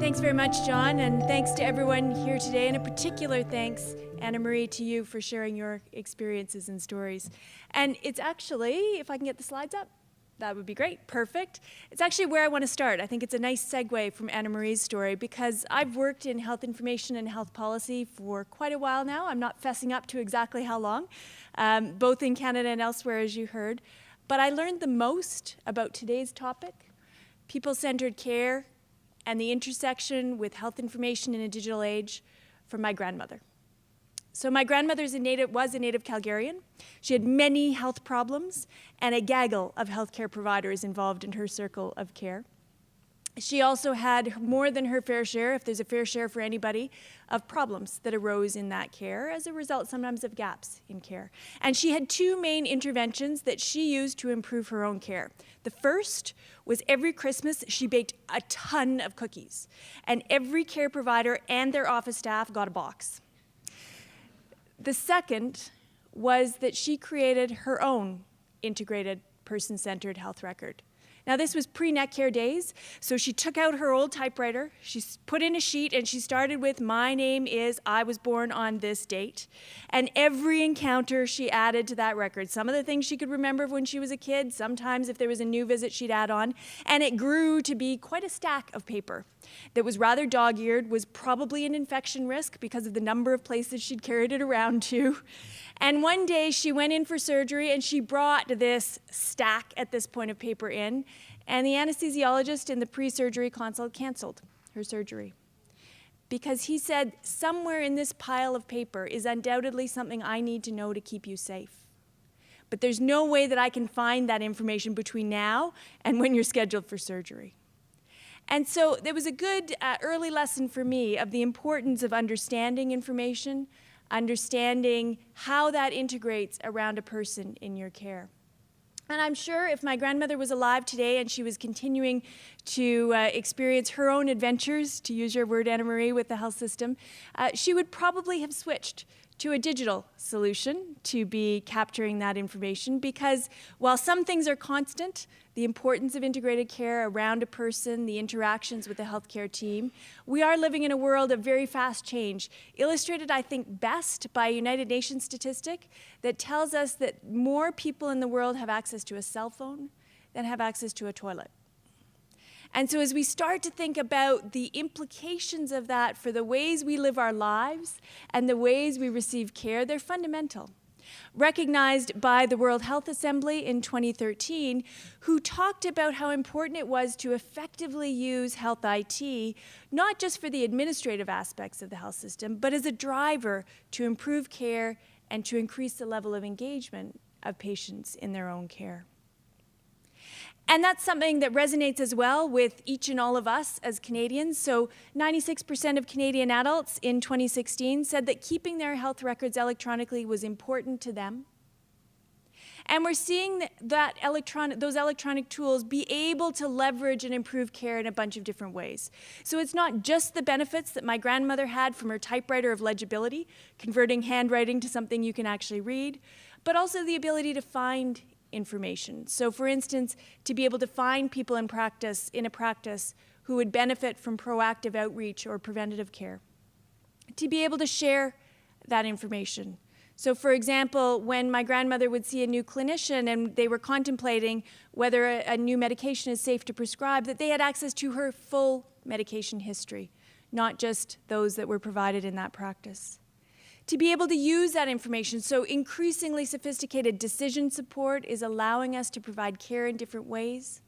Thanks very much, John, and thanks to everyone here today, and a particular thanks, Anna Marie, to you for sharing your experiences and stories. And it's actually, if I can get the slides up, that would be great. Perfect. It's actually where I want to start. I think it's a nice segue from Anna Marie's story because I've worked in health information and health policy for quite a while now. I'm not fessing up to exactly how long, both in Canada and elsewhere, as you heard. But I learned the most about today's topic, people-centered care, and the intersection with health information in a digital age, from my grandmother. So my grandmother was a native Calgarian. She had many health problems and a gaggle of healthcare providers involved in her circle of care. She also had more than her fair share, if there's a fair share for anybody, of problems that arose in that care as a result sometimes of gaps in care. And she had two main interventions that she used to improve her own care. The first was every Christmas she baked a ton of cookies, and every care provider and their office staff got a box. The second was that she created her own integrated person-centered health record. Now, this was pre-Netcare days, so she took out her old typewriter, she put in a sheet, and she started with, "My name is, I was born on this date." And every encounter she added to that record. Some of the things she could remember when she was a kid, sometimes if there was a new visit she'd add on, and it grew to be quite a stack of paper that was rather dog-eared, was probably an infection risk because of the number of places she'd carried it around to. And one day she went in for surgery and she brought this stack at this point of paper in, and the anesthesiologist in the pre-surgery consult canceled her surgery because he said, somewhere in this pile of paper is undoubtedly something I need to know to keep you safe. But there's no way that I can find that information between now and when you're scheduled for surgery. And so there was a good early lesson for me of the importance of understanding information, understanding how that integrates around a person in your care. And I'm sure if my grandmother was alive today and she was continuing to experience her own adventures, to use your word, Anna Marie, with the health system, she would probably have switched to a digital solution to be capturing that information, because while some things are constant, the importance of integrated care around a person, the interactions with the healthcare team, we are living in a world of very fast change, illustrated, I think, best by a United Nations statistic that tells us that more people in the world have access to a cell phone than have access to a toilet. And so as we start to think about the implications of that for the ways we live our lives and the ways we receive care, they're fundamental. Recognized by the World Health Assembly in 2013, who talked about how important it was to effectively use health IT, not just for the administrative aspects of the health system, but as a driver to improve care and to increase the level of engagement of patients in their own care. And that's something that resonates as well with each and all of us as Canadians. So 96% of Canadian adults in 2016 said that keeping their health records electronically was important to them. And we're seeing that those electronic tools be able to leverage and improve care in a bunch of different ways. So it's not just the benefits that my grandmother had from her typewriter of legibility, converting handwriting to something you can actually read, but also the ability to find information. So for instance, to be able to find people in a practice who would benefit from proactive outreach or preventative care. To be able to share that information. So for example, when my grandmother would see a new clinician and they were contemplating whether a new medication is safe to prescribe, that they had access to her full medication history, not just those that were provided in that practice. To be able to use that information, so increasingly sophisticated decision support is allowing us to provide care in different ways,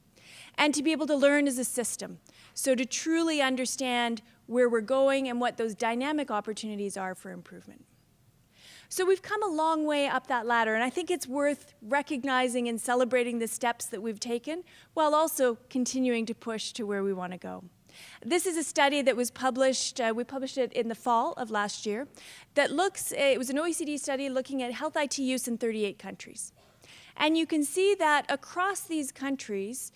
and to be able to learn as a system, so to truly understand where we're going and what those dynamic opportunities are for improvement. So we've come a long way up that ladder, and I think it's worth recognizing and celebrating the steps that we've taken, while also continuing to push to where we want to go. This is a study that was published, we published it in the fall of last year, that it was an OECD study looking at health IT use in 38 countries. And you can see that across these countries,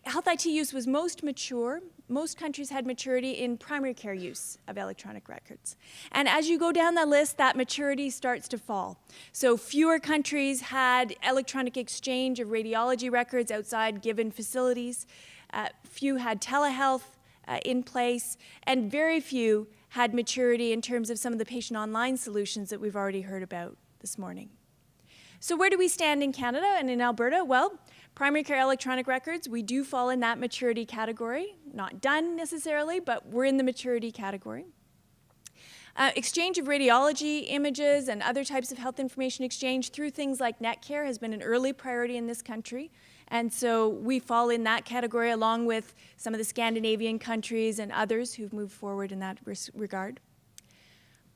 health IT use was most mature. Most countries had maturity in primary care use of electronic records. And as you go down the list, that maturity starts to fall. So fewer countries had electronic exchange of radiology records outside given facilities. Few had telehealth. in place, and very few had maturity in terms of some of the patient online solutions that we've already heard about this morning. So where do we stand in Canada and in Alberta? Well, primary care electronic records, we do fall in that maturity category. Not done necessarily, but we're in the maturity category. Exchange of radiology images and other types of health information exchange through things like Netcare has been an early priority in this country. And so we fall in that category along with some of the Scandinavian countries and others who've moved forward in that regard.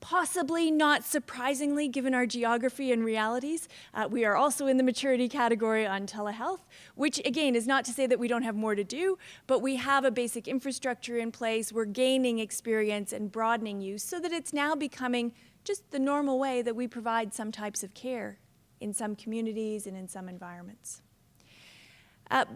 Possibly not surprisingly, given our geography and realities, we are also in the maturity category on telehealth, which again is not to say that we don't have more to do, but we have a basic infrastructure in place. We're gaining experience and broadening use so that it's now becoming just the normal way that we provide some types of care in some communities and in some environments.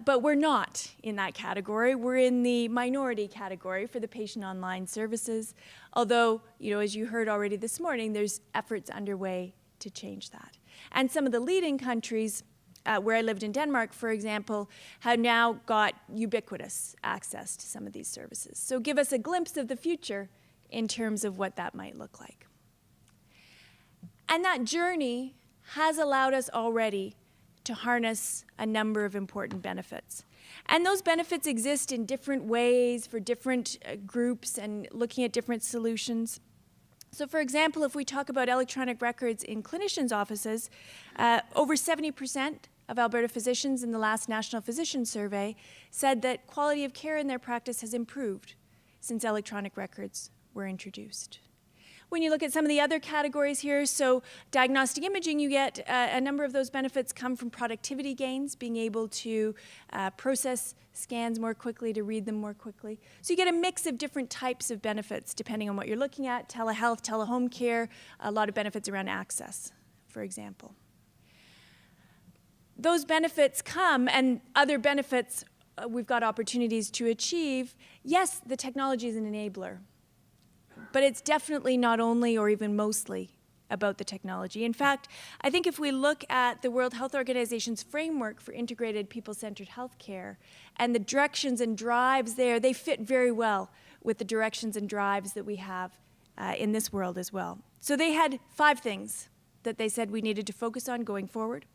But we're not in that category. We're in the minority category for the patient online services, although, as you heard already this morning, there's efforts underway to change that. And some of the leading countries, where I lived in Denmark, for example, have now got ubiquitous access to some of these services. So give us a glimpse of the future in terms of what that might look like. And that journey has allowed us already to harness a number of important benefits. And those benefits exist in different ways for different groups and looking at different solutions. So for example, if we talk about electronic records in clinicians' offices, over 70% of Alberta physicians in the last National Physician Survey said that quality of care in their practice has improved since electronic records were introduced. When you look at some of the other categories here, so diagnostic imaging, you get a number of those benefits come from productivity gains, being able to process scans more quickly, to read them more quickly. So you get a mix of different types of benefits depending on what you're looking at, telehealth, telehome care, a lot of benefits around access, for example. Those benefits come, and other benefits we've got opportunities to achieve. Yes, the technology is an enabler. But it's definitely not only or even mostly about the technology. In fact, I think if we look at the World Health Organization's framework for integrated people-centered healthcare and the directions and drives there, they fit very well with the directions and drives that we have in this world as well. So they had 5 things that they said we needed to focus on going forward.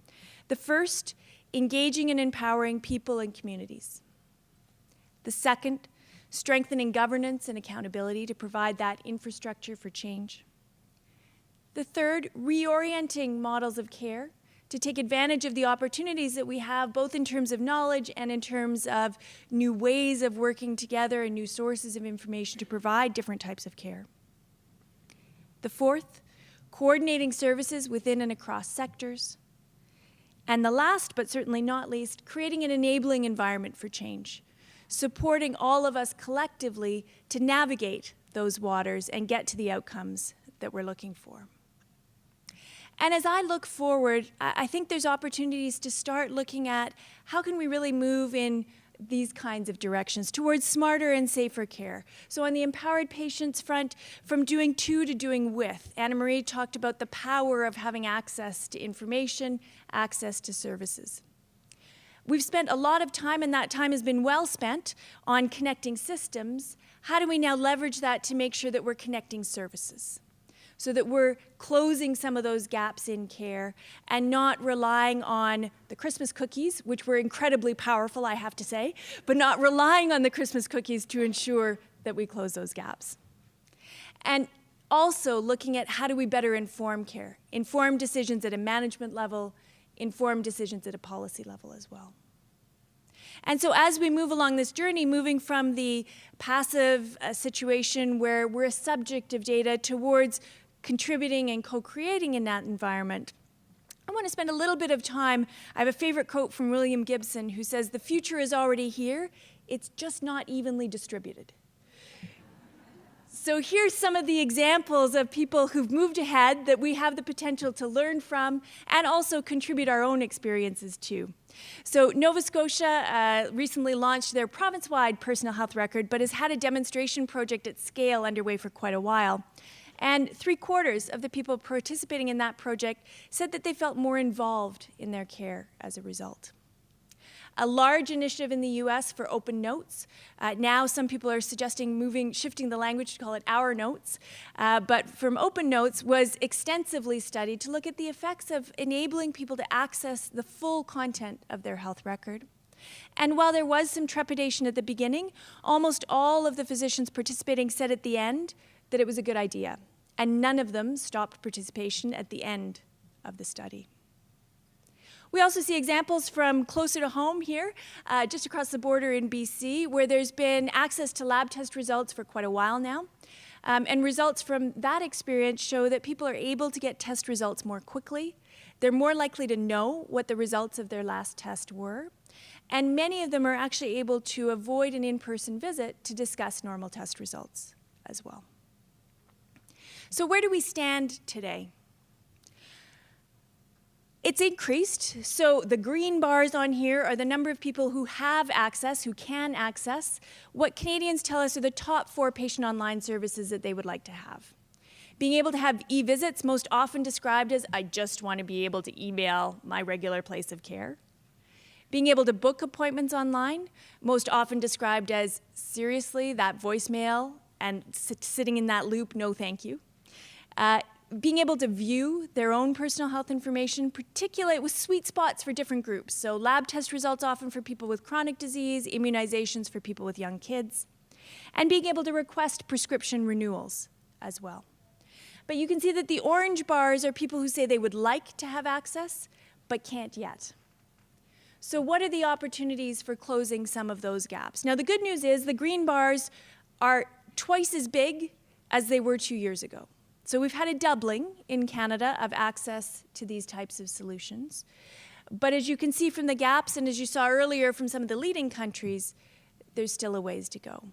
The first, engaging and empowering people and communities. The second, strengthening governance and accountability to provide that infrastructure for change. The third, reorienting models of care to take advantage of the opportunities that we have, both in terms of knowledge and in terms of new ways of working together and new sources of information to provide different types of care. The fourth, coordinating services within and across sectors. And the last, but certainly not least, creating an enabling environment for change, supporting all of us collectively to navigate those waters and get to the outcomes that we're looking for. And as I look forward, I think there's opportunities to start looking at how can we really move in these kinds of directions towards smarter and safer care. So on the empowered patients front, from doing to doing with. Anna Marie talked about the power of having access to information, access to services. We've spent a lot of time, and that time has been well spent, on connecting systems. How do we now leverage that to make sure that we're connecting services? So that we're closing some of those gaps in care and not relying on the Christmas cookies, which were incredibly powerful, I have to say, but not relying on the Christmas cookies to ensure that we close those gaps. And also looking at how do we better inform care, inform decisions at a management level, inform decisions at a policy level as well. And so as we move along this journey, moving from the passive situation where we're a subject of data towards contributing and co-creating in that environment, I want to spend a little bit of time. I have a favorite quote from William Gibson who says, "The future is already here, it's just not evenly distributed." So here's some of the examples of people who've moved ahead that we have the potential to learn from and also contribute our own experiences to. So Nova Scotia recently launched their province-wide personal health record, but has had a demonstration project at scale underway for quite a while. And 3/4 of the people participating in that project said that they felt more involved in their care as a result. a large initiative in the US for open notes. Now some people are suggesting shifting the language to call it our notes. But from open notes was extensively studied to look at the effects of enabling people to access the full content of their health record. And while there was some trepidation at the beginning, almost all of the physicians participating said at the end that it was a good idea. And none of them stopped participation at the end of the study. We also see examples from closer to home here, just across the border in BC, where there's been access to lab test results for quite a while now. And results from that experience show that people are able to get test results more quickly. They're more likely to know what the results of their last test were. And many of them are actually able to avoid an in-person visit to discuss normal test results as well. So where do we stand today? It's increased. So the green bars on here are the number of people who have access, who can access what Canadians tell us are the top 4 patient online services that they would like to have. Being able to have e-visits, most often described as, I just want to be able to email my regular place of care. Being able to book appointments online, most often described as, seriously, that voicemail and sitting in that loop, no thank you. Being able to view their own personal health information, particularly with sweet spots for different groups. So lab test results often for people with chronic disease, immunizations for people with young kids, and being able to request prescription renewals as well. But you can see that the orange bars are people who say they would like to have access, but can't yet. So what are the opportunities for closing some of those gaps? Now, the good news is the green bars are twice as big as they were 2 years ago. So we've had a doubling in Canada of access to these types of solutions. But as you can see from the gaps, and as you saw earlier from some of the leading countries, there's still a ways to go.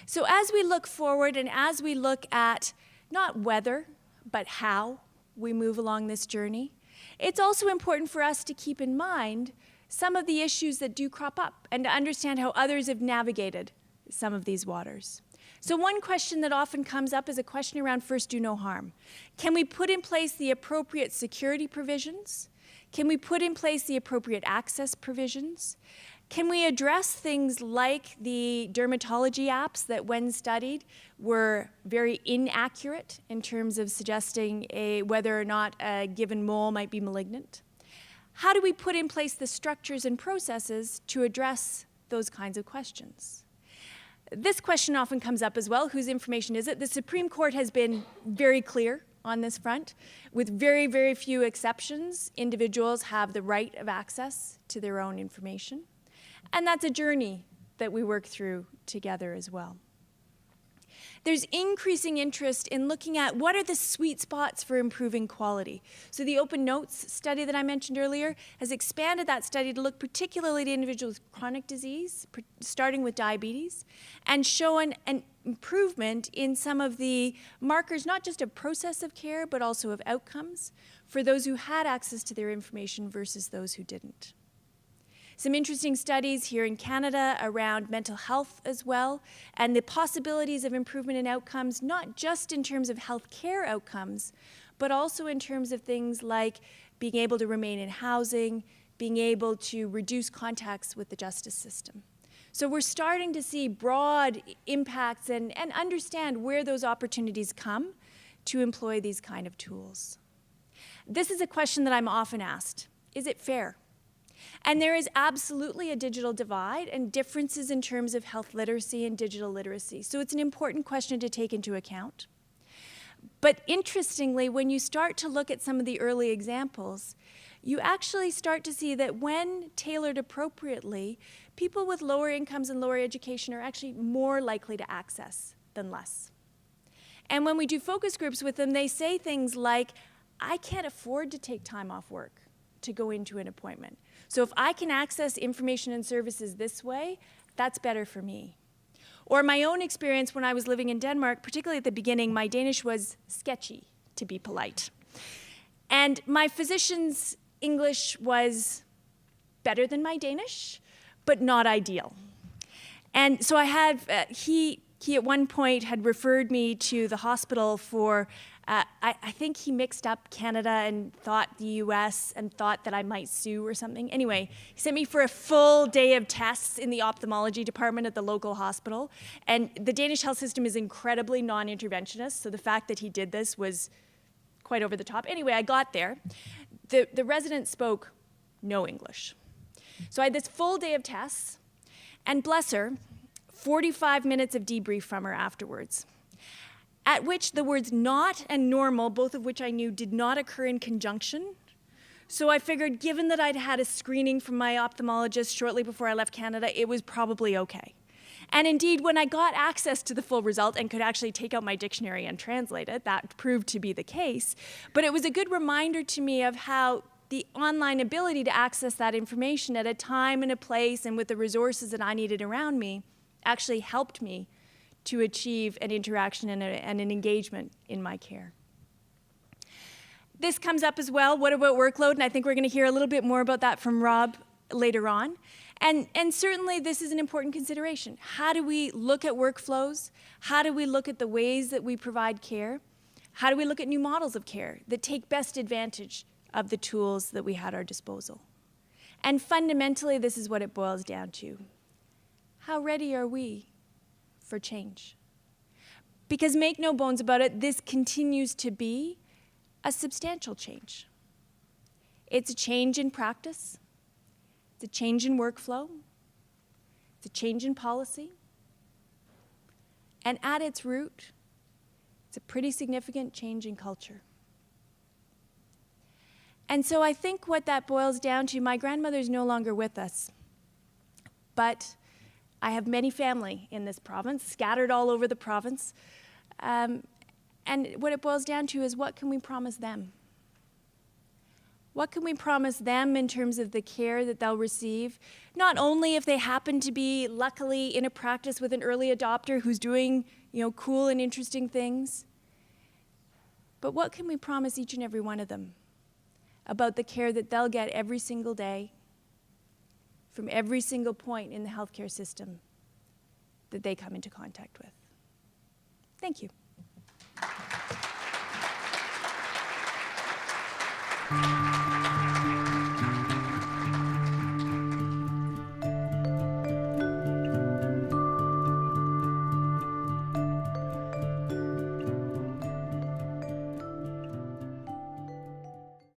So as we look forward and as we look at not whether, but how we move along this journey, it's also important for us to keep in mind some of the issues that do crop up and to understand how others have navigated some of these waters. So one question that often comes up is a question around first do no harm. Can we put in place the appropriate security provisions? Can we put in place the appropriate access provisions? Can we address things like the dermatology apps that when studied were very inaccurate in terms of suggesting whether or not a given mole might be malignant? How do we put in place the structures and processes to address those kinds of questions? This question often comes up as well, whose information is it? The Supreme Court has been very clear on this front. With very, very few exceptions, individuals have the right of access to their own information. And that's a journey that we work through together as well. There's increasing interest in looking at what are the sweet spots for improving quality. So the Open Notes study that I mentioned earlier has expanded that study to look particularly at individuals with chronic disease, starting with diabetes, and shown an improvement in some of the markers, not just of process of care, but also of outcomes for those who had access to their information versus those who didn't. Some interesting studies here in Canada around mental health as well, and the possibilities of improvement in outcomes, not just in terms of healthcare outcomes, but also in terms of things like being able to remain in housing, being able to reduce contacts with the justice system. So we're starting to see broad impacts and understand where those opportunities come to employ these kind of tools. This is a question that I'm often asked. Is it fair? And there is absolutely a digital divide and differences in terms of health literacy and digital literacy. So it's an important question to take into account. But interestingly, when you start to look at some of the early examples, you actually start to see that when tailored appropriately, people with lower incomes and lower education are actually more likely to access than less. And when we do focus groups with them, they say things like, I can't afford to take time off work to go into an appointment. So if I can access information and services this way, that's better for me. Or my own experience when I was living in Denmark, particularly at the beginning, my Danish was sketchy, to be polite. And my physician's English was better than my Danish, but not ideal. And so I had, he He at one point had referred me to the hospital for, I think he mixed up Canada and thought the US and thought that I might sue or something. Anyway, he sent me for a full day of tests in the ophthalmology department at the local hospital. And the Danish health system is incredibly non-interventionist, so the fact that he did this was quite over the top. Anyway, I got there. The resident spoke no English. So I had this full day of tests, and bless her, 45 minutes of debrief from her afterwards, at which the words not and normal, both of which I knew did not occur in conjunction. So I figured, given that I'd had a screening from my ophthalmologist shortly before I left Canada, it was probably okay. And indeed, when I got access to the full result and could actually take out my dictionary and translate it, that proved to be the case. But it was a good reminder to me of how the online ability to access that information at a time and a place and with the resources that I needed around me actually helped me to achieve an interaction and an engagement in my care. This comes up as well. What about workload? And I think we're going to hear a little bit more about that from Rob later on. And certainly this is an important consideration. How do we look at workflows? How do we look at the ways that we provide care? How do we look at new models of care that take best advantage of the tools that we had at our disposal? And fundamentally, this is what it boils down to. How ready are we for change? Because make no bones about it, this continues to be a substantial change. It's a change in practice. It's a change in workflow. It's a change in policy. And at its root, it's a pretty significant change in culture. And so I think what that boils down to, my grandmother's no longer with us, but I have many family in this province, scattered all over the province. And what it boils down to is, what can we promise them? What can we promise them in terms of the care that they'll receive? Not only if they happen to be luckily in a practice with an early adopter who's doing, cool and interesting things, but what can we promise each and every one of them about the care that they'll get every single day from every single point in the healthcare system that they come into contact with? Thank you.